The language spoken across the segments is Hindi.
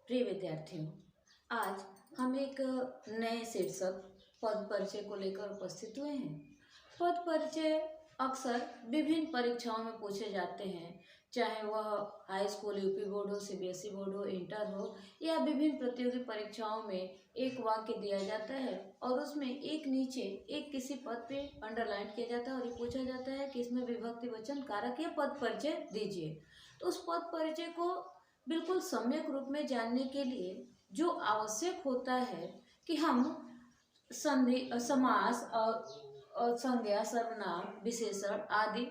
प्रिय विद्यार्थियों, आज हम एक नए शीर्षक पद परिचय को लेकर उपस्थित हुए हैं। पद परिचय अक्सर विभिन्न परीक्षाओं में पूछे जाते हैं, चाहे वह हाई स्कूल, यूपी बोर्ड हो, सीबीएसई बोर्ड हो, इंटर हो या विभिन्न प्रतियोगी परीक्षाओं में एक वाक्य दिया जाता है और उसमें एक नीचे एक किसी पद पे अंडरलाइन किया जाता है और ये पूछा जाता है कि इसमें विभक्ति वचन कारक या पद परिचय दीजिए। तो उस पद परिचय को बिल्कुल सम्यक रूप में जानने के लिए जो आवश्यक होता है कि हम संधि, समास और संज्ञा, सर्वनाम, विशेषण आदि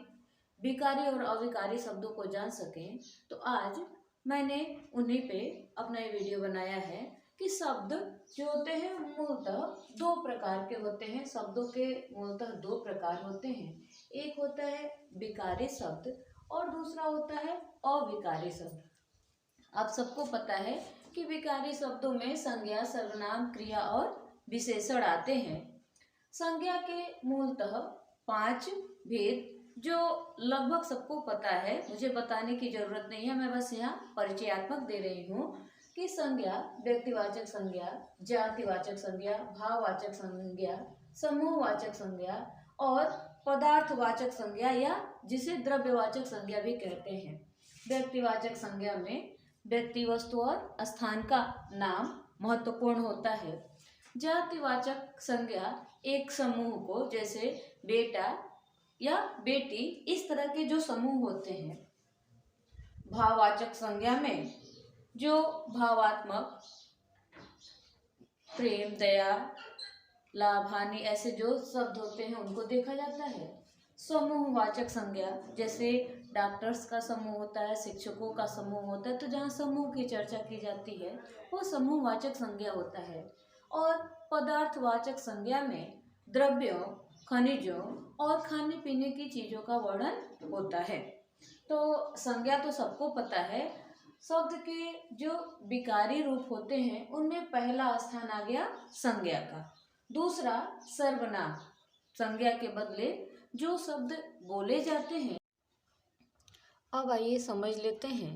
विकारी और अविकारी शब्दों को जान सकें, तो आज मैंने उन्हीं पे अपना ये वीडियो बनाया है कि शब्द जो होते हैं मूलतः दो प्रकार के होते हैं। शब्दों के मूलतः दो प्रकार होते हैं, एक होता है विकारी शब्द और दूसरा होता है अविकारी शब्द। आप सबको पता है कि विकारी शब्दों में संज्ञा, सर्वनाम, क्रिया और विशेषण आते हैं। संज्ञा के मूलतः 5 भेद जो लगभग सबको पता है, मुझे बताने की जरूरत नहीं है, मैं बस यहाँ परिचयात्मक दे रही हूँ कि संज्ञा व्यक्तिवाचक संज्ञा, जातिवाचक संज्ञा, भाववाचक संज्ञा, समूहवाचक संज्ञा और पदार्थवाचक संज्ञा या जिसे द्रव्यवाचक संज्ञा भी कहते हैं। व्यक्तिवाचक संज्ञा में व्यक्ति, वस्तु और स्थान का नाम महत्वपूर्ण होता है। जातिवाचक संज्ञा एक समूह को, जैसे बेटा या बेटी, इस तरह के जो समूह होते हैं। भाववाचक संज्ञा में जो भावात्मक प्रेम, दया, लाभ, हानि ऐसे जो शब्द होते हैं उनको देखा जाता है। समूहवाचक संज्ञा जैसे डॉक्टर्स का समूह होता है, शिक्षकों का समूह होता है, तो जहाँ समूह की चर्चा की जाती है वो समूहवाचक संज्ञा होता है। और पदार्थवाचक संज्ञा में द्रव्यों, खनिजों और खाने पीने की चीज़ों का वर्णन होता है। तो संज्ञा तो सबको पता है। शब्द के जो विकारी रूप होते हैं उनमें पहला स्थान आ गया संज्ञा का, दूसरा सर्वनाम। संज्ञा के बदले जो शब्द बोले जाते हैं, अब आइए समझ लेते हैं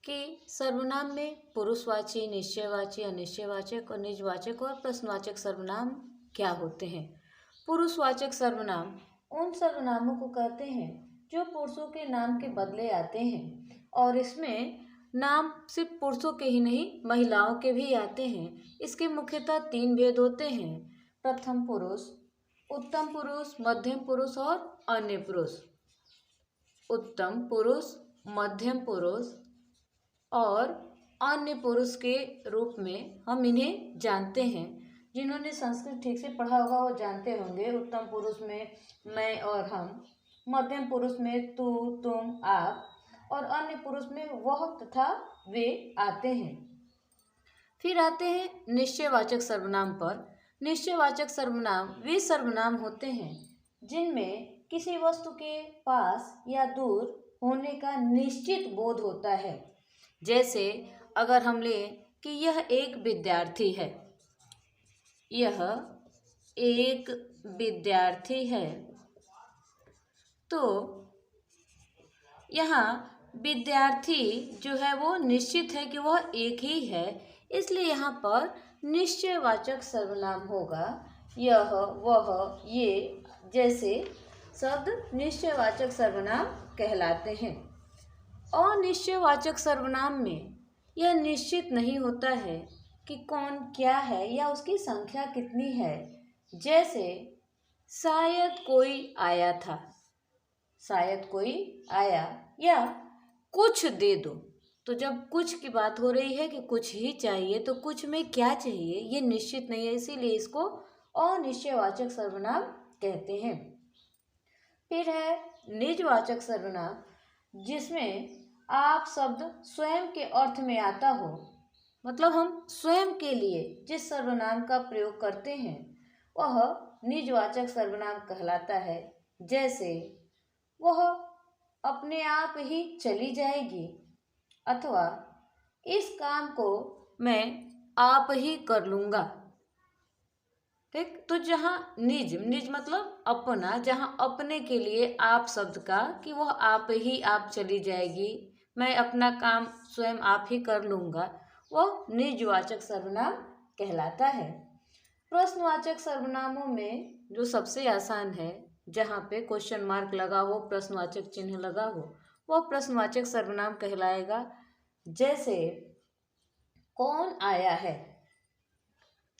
कि सर्वनाम में पुरुषवाची, निश्चयवाची, अनिश्चयवाचक और निजवाचक और प्रश्नवाचक सर्वनाम क्या होते हैं। पुरुषवाचक सर्वनाम उन सर्वनामों को कहते हैं जो पुरुषों के नाम के बदले आते हैं और इसमें नाम सिर्फ पुरुषों के ही नहीं, महिलाओं के भी आते हैं। इसके मुख्यतः 3 भेद होते हैं, प्रथम पुरुष, उत्तम पुरुष, मध्यम पुरुष और अन्य पुरुष। उत्तम पुरुष, मध्यम पुरुष और अन्य पुरुष के रूप में हम इन्हें जानते हैं। जिन्होंने संस्कृत ठीक से पढ़ा होगा वो जानते होंगे। उत्तम पुरुष में मैं और हम, मध्यम पुरुष में तू, तुम, आप और अन्य पुरुष में वह तथा वे आते हैं। फिर आते हैं निश्चयवाचक सर्वनाम पर। निश्चयवाचक सर्वनाम वे सर्वनाम होते हैं जिनमें किसी वस्तु के पास या दूर होने का निश्चित बोध होता है। जैसे अगर हम लें कि यह एक विद्यार्थी है, यह एक विद्यार्थी है, तो यहाँ विद्यार्थी जो है वो निश्चित है कि वह एक ही है, इसलिए यहाँ पर निश्चयवाचक सर्वनाम होगा। यह, वह, ये जैसे शब्द निश्चयवाचक सर्वनाम कहलाते हैं। अनिश्चयवाचक सर्वनाम में यह निश्चित नहीं होता है कि कौन क्या है या उसकी संख्या कितनी है। जैसे शायद कोई आया था, शायद कोई आया, या कुछ दे दो। तो जब कुछ की बात हो रही है कि कुछ ही चाहिए, तो कुछ में क्या चाहिए ये निश्चित नहीं है, इसीलिए इसको अनिश्चयवाचक सर्वनाम कहते हैं। फिर है निजवाचक सर्वनाम, जिसमें आप शब्द स्वयं के अर्थ में आता हो, मतलब हम स्वयं के लिए जिस सर्वनाम का प्रयोग करते हैं वह निजवाचक सर्वनाम कहलाता है। जैसे वह अपने आप ही चली जाएगी अथवा इस काम को मैं आप ही कर लूँगा। ठीक, तो जहाँ निज मतलब अपना, जहाँ अपने के लिए आप शब्द का कि वह आप ही आप चली जाएगी, मैं अपना काम स्वयं आप ही कर लूँगा, वह निजवाचक सर्वनाम कहलाता है। प्रश्नवाचक सर्वनामों में जो सबसे आसान है, जहाँ पे क्वेश्चन मार्क लगा हो, प्रश्नवाचक चिन्ह लगा हो, वह प्रश्नवाचक सर्वनाम कहलाएगा। जैसे कौन आया है,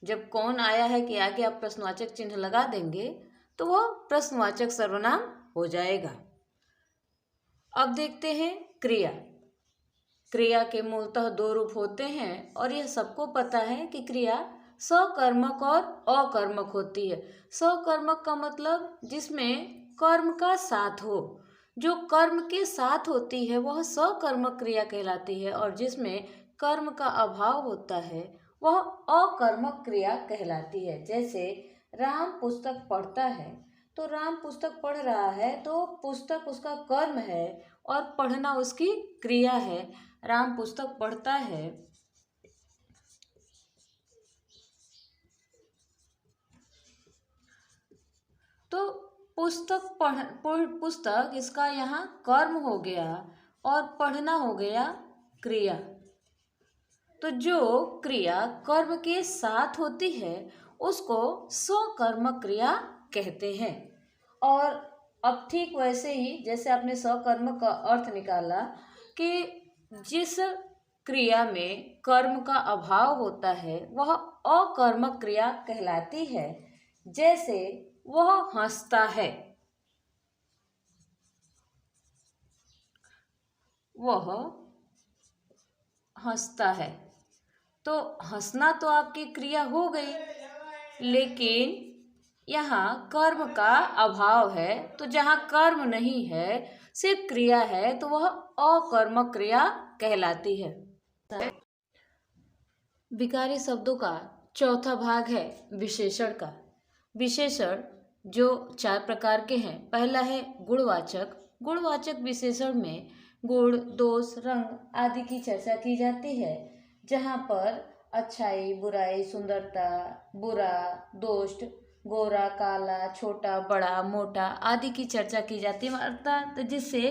जब कौन आया है के आगे आप प्रश्नवाचक चिन्ह लगा देंगे तो वह प्रश्नवाचक सर्वनाम हो जाएगा। अब देखते हैं क्रिया। क्रिया के मूलतः दो रूप होते हैं और यह सबको पता है कि क्रिया सकर्मक और अकर्मक होती है। सकर्मक का मतलब जिसमें कर्म का साथ हो, जो कर्म के साथ होती है वह सकर्मक क्रिया कहलाती है, और जिसमें कर्म का अभाव होता है वह अकर्मक क्रिया कहलाती है। जैसे राम पुस्तक पढ़ता है, तो राम पुस्तक पढ़ रहा है तो पुस्तक उसका कर्म है और पढ़ना उसकी क्रिया है। राम पुस्तक पढ़ता है, तो पुस्तक इसका यहाँ कर्म हो गया और पढ़ना हो गया क्रिया। तो जो क्रिया कर्म के साथ होती है उसको सकर्मक क्रिया कहते हैं। और अब ठीक वैसे ही जैसे आपने सकर्मक का अर्थ निकाला कि जिस क्रिया में कर्म का अभाव होता है वह अकर्मक क्रिया कहलाती है। जैसे वह हंसता है, वह हंसता है, तो हंसना तो आपकी क्रिया हो गई, लेकिन यहाँ कर्म का अभाव है, तो जहाँ कर्म नहीं है सिर्फ क्रिया है तो वह अकर्मक क्रिया कहलाती है। विकारी शब्दों का चौथा भाग है विशेषण का। विशेषण जो 4 प्रकार के हैं। पहला है गुणवाचक। गुणवाचक विशेषण में गुण, दोष, रंग आदि की चर्चा की जाती है, जहाँ पर अच्छाई, बुराई, सुंदरता, बुरा, दोष, गोरा, काला, छोटा, बड़ा, मोटा आदि की चर्चा की जाती है। अर्थात जिससे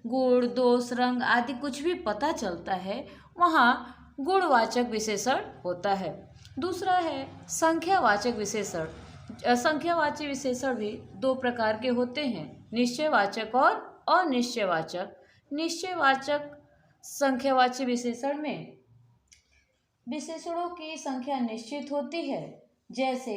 गुण, दोष, रंग आदि कुछ भी पता चलता है वहाँ गुणवाचक विशेषण होता है। दूसरा है संख्यावाचक विशेषण। संख्यावाची विशेषण भी 2 प्रकार के होते हैं, निश्चयवाचक और अनिश्चयवाचक। निश्चयवाचक संख्यावाची विशेषण में विशेषणों की संख्या निश्चित होती है, जैसे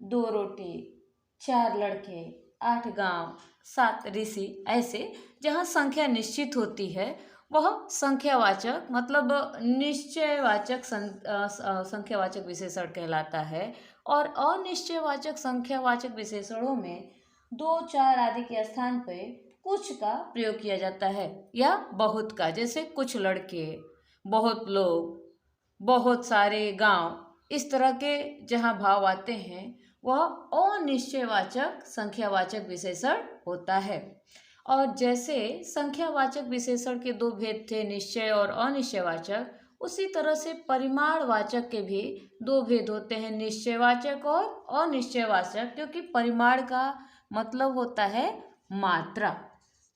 2 रोटी, 4 लड़के, 8 गांव, 7 ऋषि। ऐसे जहाँ संख्या निश्चित होती है वह संख्यावाचक मतलब निश्चयवाचक संख्यावाचक विशेषण कहलाता है। और अनिश्चयवाचक संख्यावाचक विशेषणों में 2, 4 आदि के स्थान पे कुछ का प्रयोग किया जाता है या बहुत का। जैसे कुछ लड़के, बहुत लोग, बहुत सारे गांव, इस तरह के जहाँ भाव आते हैं वह अनिश्चयवाचक संख्यावाचक विशेषण होता है। और जैसे संख्यावाचक विशेषण के 2 भेद थे, निश्चय और अनिश्चयवाचक, उसी तरह से परिमाणवाचक के भी 2 भेद होते हैं, निश्चयवाचक और अनिश्चयवाचक। क्योंकि परिमाण का मतलब होता है मात्रा।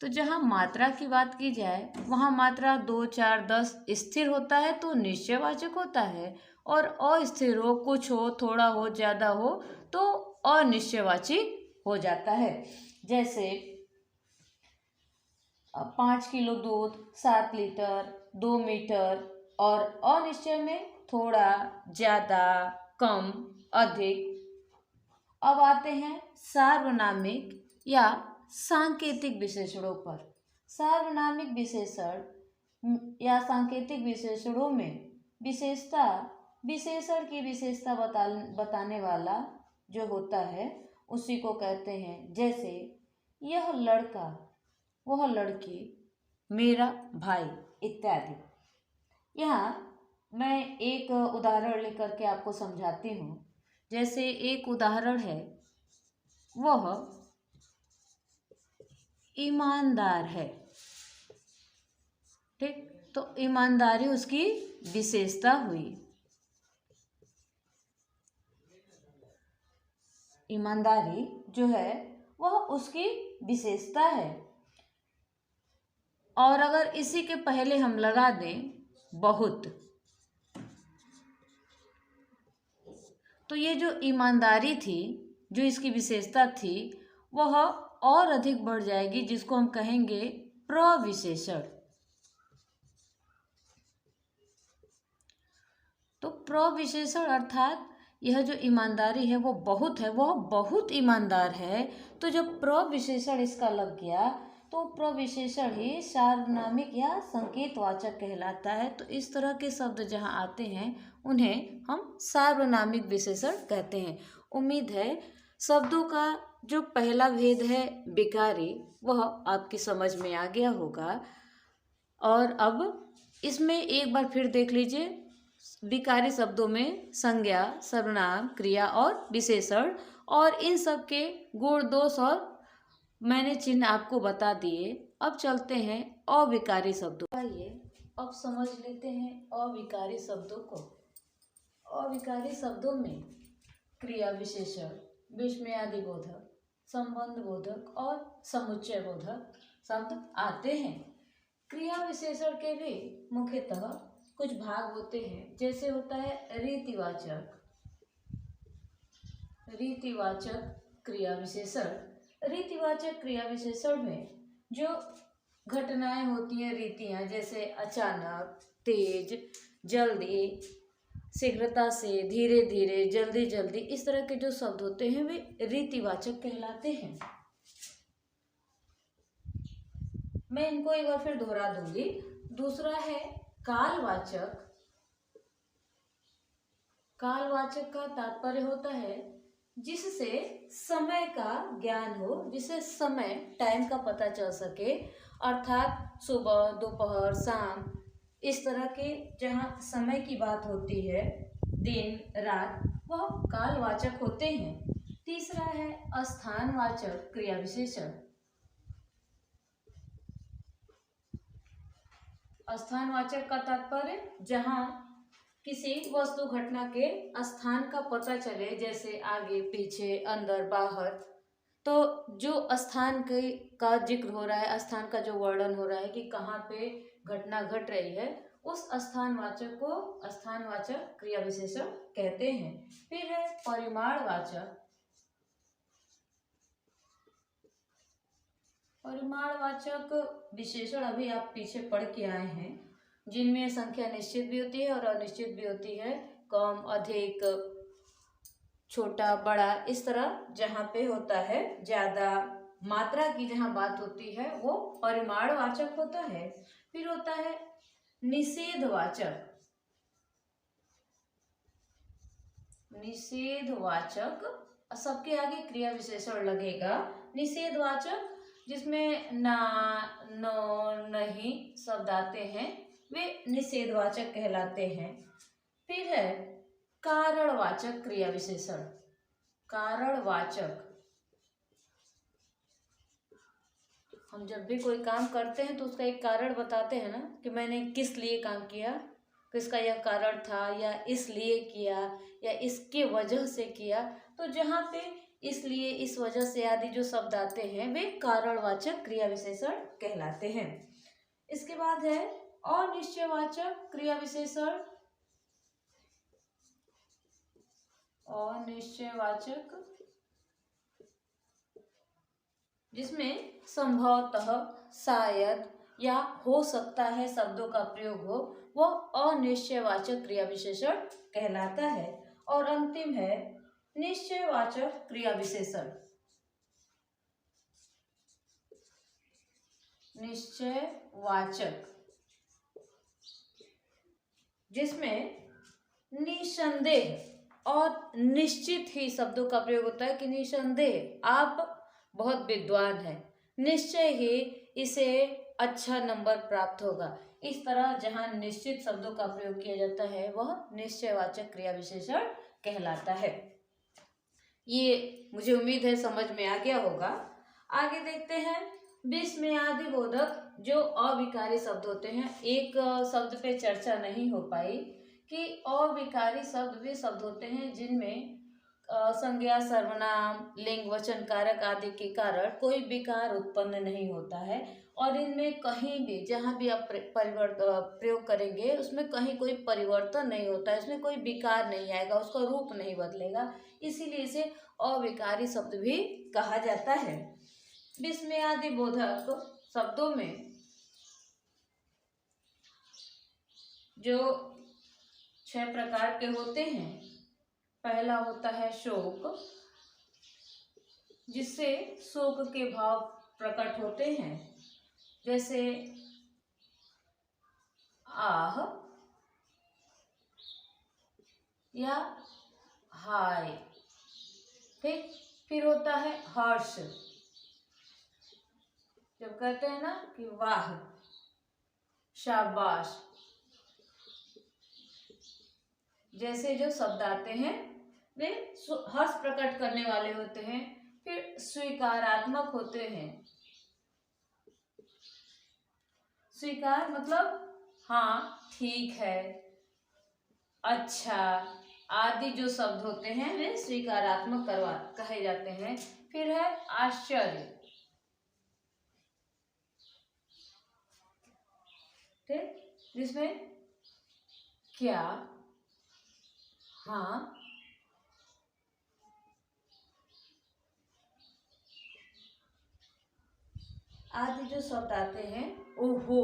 तो जहाँ मात्रा की बात की जाए वहाँ मात्रा 2, 4, 10 स्थिर होता है तो निश्चयवाचक होता है, और अस्थिर हो, कुछ हो, थोड़ा हो, ज़्यादा हो तो अनिश्चयवाची हो जाता है। जैसे 5 किलो दूध, 7 लीटर, 2 मीटर, और अनिश्चय में थोड़ा, ज़्यादा, कम, अधिक। अब आते हैं सार्वनामिक या सांकेतिक विशेषणों पर। सार्वनामिक विशेषण या सांकेतिक विशेषणों में विशेषण की विशेषता बताने वाला जो होता है उसी को कहते हैं। जैसे यह लड़का, वह लड़की, मेरा भाई इत्यादि। यहाँ मैं एक उदाहरण लेकर के आपको समझाती हूँ। जैसे एक उदाहरण है, वह ईमानदार है। ठीक, तो ईमानदारी उसकी विशेषता हुई। ईमानदारी जो है वह उसकी विशेषता है। और अगर इसी के पहले हम लगा दें बहुत, तो ये जो ईमानदारी थी, जो इसकी विशेषता थी, वह और अधिक बढ़ जाएगी, जिसको हम कहेंगे प्रविशेषण। तो प्रविशेषण अर्थात यह जो ईमानदारी है वो बहुत ईमानदार है। तो जब प्रविशेषण इसका लग गया तो प्रविशेषण ही सार्वनामिक या संकेतवाचक कहलाता है। तो इस तरह के शब्द जहाँ आते हैं उन्हें हम सार्वनामिक विशेषण कहते हैं। उम्मीद है शब्दों का जो पहला भेद है विकारी, वह आपकी समझ में आ गया होगा। और अब इसमें एक बार फिर देख लीजिए, विकारी शब्दों में संज्ञा, सर्वनाम, क्रिया और विशेषण, और इन सब के गुण दोष और मैंने चिन्ह आपको बता दिए। अब चलते हैं अविकारी शब्दों। आइए अब समझ लेते हैं अविकारी शब्दों को। अविकारी शब्दों में क्रिया विशेषण, विस्मयादि बोधक, संबंध बोधक और समुच्चय बोधक शब्द आते हैं। क्रिया विशेषण के भी मुख्यतः कुछ भाग होते हैं, जैसे होता है रीतिवाचक क्रिया विशेषण। रीतिवाचक क्रिया विशेषण में जो घटनाएं होती हैं, रीतियां, जैसे अचानक, तेज, जल्दी, शीघ्रता से, धीरे धीरे, जल्दी जल्दी, इस तरह के जो शब्द होते हैं वे रीतिवाचक कहलाते हैं। मैं इनको एक बार फिर दोहरा दूंगी। दूसरा है कालवाचक। कालवाचक का तात्पर्य होता है जिससे समय का ज्ञान हो, जिससे समय, टाइम का पता चल सके, अर्थात सुबह, दोपहर, शाम, इस तरह के जहाँ समय की बात होती है, दिन, रात, वह कालवाचक होते हैं। तीसरा है स्थानवाचक क्रिया विशेषण। स्थानवाचक का तात्पर्य जहाँ किसी वस्तु घटना के स्थान का पता चले, जैसे आगे, पीछे, अंदर, बाहर, तो जो स्थान का जिक्र हो रहा है, स्थान का जो वर्णन हो रहा है कि कहाँ पे घटना घट रही है, उस स्थानवाचक को स्थानवाचक क्रिया विशेषण कहते हैं। फिर है परिमाणवाचक। परिमाणवाचक विशेषण अभी आप पीछे पढ़ के आए हैं, जिनमें संख्या निश्चित भी होती है और अनिश्चित भी होती है, कम, अधिक, छोटा, बड़ा, इस तरह जहाँ पे होता है ज्यादा मात्रा की जहाँ बात होती है वो परिमाणवाचक होता है। फिर होता है निषेधवाचक। निषेधवाचक सबके आगे क्रिया विशेषण लगेगा। निषेधवाचक जिसमें ना, नो, नहीं शब्द आते हैं, वे निषेधवाचक कहलाते हैं। फिर है कारणवाचक क्रिया विशेषण। कारणवाचक, हम जब भी कोई काम करते हैं तो उसका एक कारण बताते हैं ना, कि मैंने किस लिए काम किया, किसका यह कारण था, या इसलिए किया, या इसके वजह से किया। तो जहाँ पे इसलिए, इस वजह से आदि जो शब्द आते हैं वे कारणवाचक क्रिया विशेषण कहलाते हैं। इसके बाद है अनिश्चयवाचक क्रिया विशेषण। अनिश्चयवाचक जिसमें संभवतः, शायद या हो सकता है शब्दों का प्रयोग हो, वह अनिश्चयवाचक क्रिया विशेषण कहलाता है। और अंतिम है निश्चयवाचक क्रिया विशेषण। निश्चयवाचक जिसमें निसंदेह और निश्चित ही शब्दों का प्रयोग होता है, कि निसंदेह आप बहुत विद्वान हैं, निश्चय ही इसे अच्छा नंबर प्राप्त होगा। इस तरह जहाँ निश्चित शब्दों का प्रयोग किया जाता है वह निश्चयवाचक क्रिया विशेषण कहलाता है। ये मुझे उम्मीद है समझ में आ गया होगा। आगे देखते हैं विस्मयादि बोधक जो अविकारी शब्द होते हैं। एक शब्द पे चर्चा नहीं हो पाई कि अविकारी शब्द वे शब्द होते हैं जिनमें संज्ञा, सर्वनाम, लिंग, वचन, कारक आदि के कारण कोई विकार उत्पन्न नहीं होता है, और इनमें कहीं भी जहाँ भी आप प्रयोग करेंगे उसमें कहीं कोई परिवर्तन नहीं होता है, इसमें कोई विकार नहीं आएगा, उसका रूप नहीं बदलेगा, इसीलिए इसे अविकारी शब्द भी कहा जाता है। विस्मयादि बोधक शब्दों में जो 6 प्रकार के होते हैं, पहला होता है शोक, जिससे शोक के भाव प्रकट होते हैं, जैसे आह या हाय। ठीक, फिर होता है हर्ष, जब कहते हैं ना कि वाह, शाबाश, जैसे जो शब्द आते हैं वे हर्ष प्रकट करने वाले होते हैं। फिर स्वीकारात्मक होते हैं, स्वीकार मतलब हाँ ठीक है, अच्छा आदि जो शब्द होते हैं वे स्वीकारात्मक कहे जाते हैं। फिर है आश्चर्य, ठीक, जिसमें क्या, हाँ, आदि जो शब्द आते हैं, ओहो,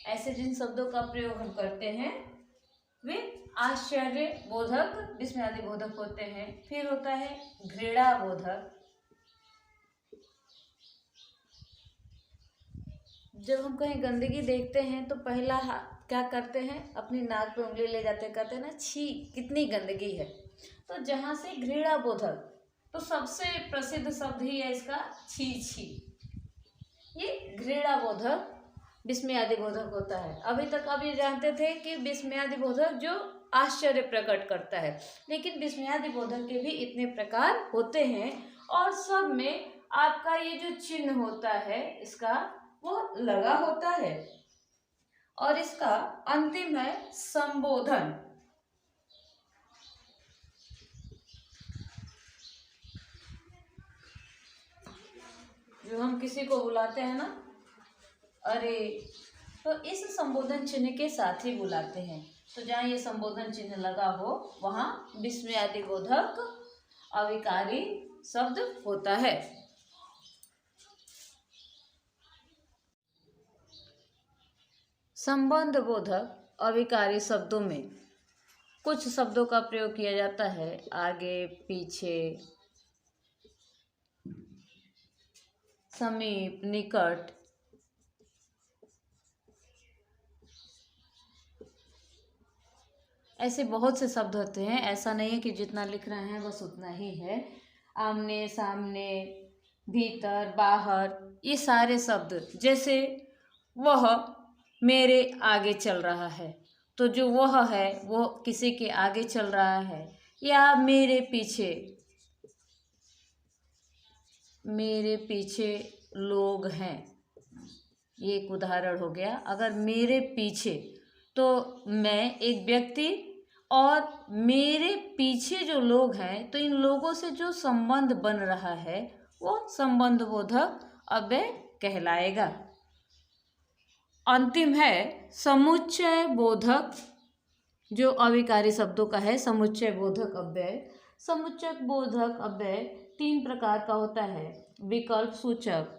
ऐसे जिन शब्दों का प्रयोग हम करते हैं वे आश्चर्य बोधक, विस्मयादि बोधक होते हैं। फिर होता है घृणा बोधक, जब हम कहीं गंदगी देखते हैं तो पहला क्या करते हैं, अपनी नाक पे उंगली ले जाते हैं, कहते हैं ना छी कितनी गंदगी है। तो जहाँ से घृणा बोधक, तो सबसे प्रसिद्ध शब्द ही है इसका छी छी, ये घृणा बोधक विस्मयादि बोधक होता है। अभी तक आप ये जानते थे कि विस्मयादि बोधक जो आश्चर्य प्रकट करता है, लेकिन विस्मयादि बोधक के भी इतने प्रकार होते हैं और सब में आपका ये जो चिन्ह होता है इसका वो लगा होता है। और इसका अंतिम है संबोधन, जो हम किसी को बुलाते हैं ना अरे, तो इस संबोधन चिन्ह के साथ ही बुलाते हैं। तो जहाँ ये संबोधन चिन्ह लगा हो वहाँ विस्मयादि बोधक अविकारी शब्द होता है। संबंध बोधक अविकारी शब्दों में कुछ शब्दों का प्रयोग किया जाता है, आगे पीछे, समीप, निकट, ऐसे बहुत से शब्द होते हैं। ऐसा नहीं है कि जितना लिख रहे हैं बस उतना ही है। आमने सामने, भीतर, बाहर, ये सारे शब्द, जैसे वह मेरे आगे चल रहा है, तो जो वह है वो किसी के आगे चल रहा है, या मेरे पीछे, मेरे पीछे लोग हैं, ये एक उदाहरण हो गया। अगर मेरे पीछे, तो मैं एक व्यक्ति और मेरे पीछे जो लोग हैं, तो इन लोगों से जो संबंध बन रहा है वो संबंध बोधक अव्यय कहलाएगा। अंतिम है समुच्चय बोधक, जो अविकारी शब्दों का है, समुच्चय बोधक अव्यय। समुच्चय बोधक अव्यय 3 प्रकार का होता है। विकल्प सूचक,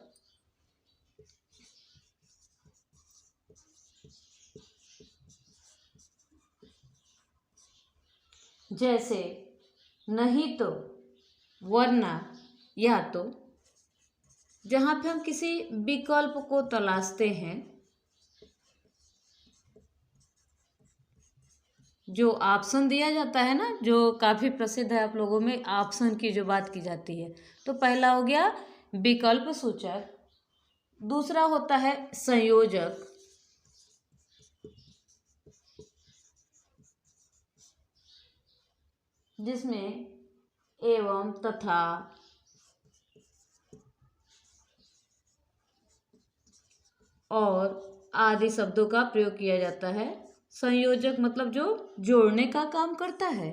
जैसे नहीं तो, वरना, या तो, जहाँ पे हम किसी विकल्प को तलाशते हैं, जो ऑप्शन दिया जाता है ना, जो काफ़ी प्रसिद्ध है आप लोगों में, ऑप्शन की जो बात की जाती है, तो पहला हो गया विकल्प सूचक, दूसरा होता है संयोजक, जिसमें एवं, तथा, और आदि शब्दों का प्रयोग किया जाता है। संयोजक मतलब जो जोड़ने का काम करता है।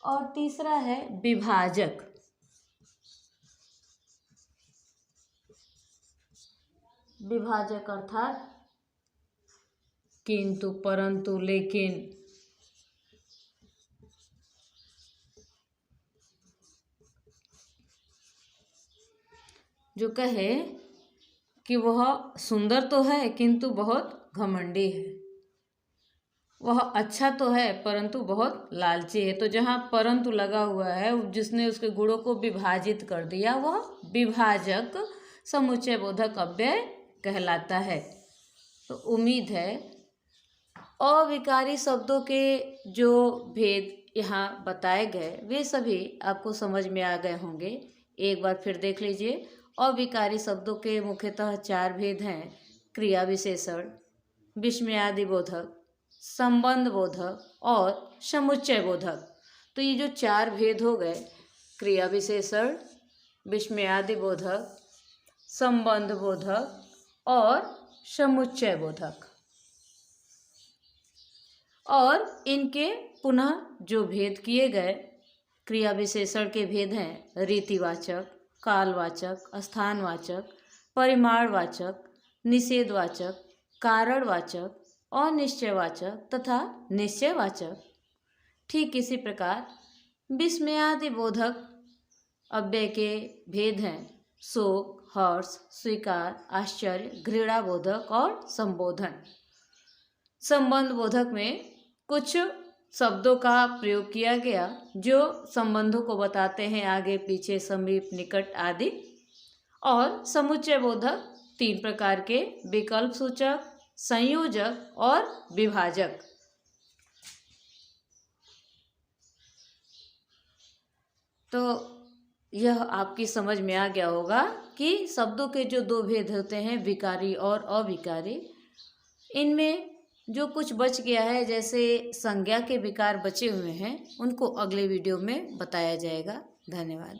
और तीसरा है विभाजक, विभाजक अर्थात किंतु, परंतु, लेकिन। जो कहे कि वह सुंदर तो है किंतु बहुत घमंडी है, वह अच्छा तो है परंतु बहुत लालची है। तो जहाँ परंतु लगा हुआ है, जिसने उसके गुणों को विभाजित कर दिया, वह विभाजक समुच्चय बोधक अव्यय कहलाता है। तो उम्मीद है अविकारी शब्दों के जो भेद यहाँ बताए गए वे सभी आपको समझ में आ गए होंगे। एक बार फिर देख लीजिए। अविकारी शब्दों के मुख्यतः 4 भेद हैं: क्रिया विशेषण, विस्मयादि बोधक, संबंध बोधक और समुच्चय बोधक। तो ये जो 4 भेद हो गए, क्रिया विशेषण, विस्मयादि बोधक, संबंध बोधक और समुच्चय बोधक, और इनके पुनः जो भेद किए गए, क्रिया विशेषण के भेद हैं रीतिवाचक, कालवाचक, स्थानवाचक, परिमाणवाचक, निषेधवाचक, कारणवाचक और निश्चयवाचक तथा निश्चयवाचक। ठीक इसी प्रकार विस्मयादि बोधक अव्यय के भेद हैं शोक, हर्ष, स्वीकार, आश्चर्य, घृणा बोधक और संबोधन। संबंध बोधक में कुछ शब्दों का प्रयोग किया गया जो संबंधों को बताते हैं, आगे पीछे, समीप, निकट आदि। और समुच्चय बोधक 3 प्रकार के: विकल्प सूचक, संयोजक और विभाजक। तो यह आपकी समझ में आ गया होगा कि शब्दों के जो 2 भेद होते हैं, विकारी और अविकारी, इनमें जो कुछ बच गया है, जैसे संज्ञा के विकार बचे हुए हैं, उनको अगले वीडियो में बताया जाएगा। धन्यवाद।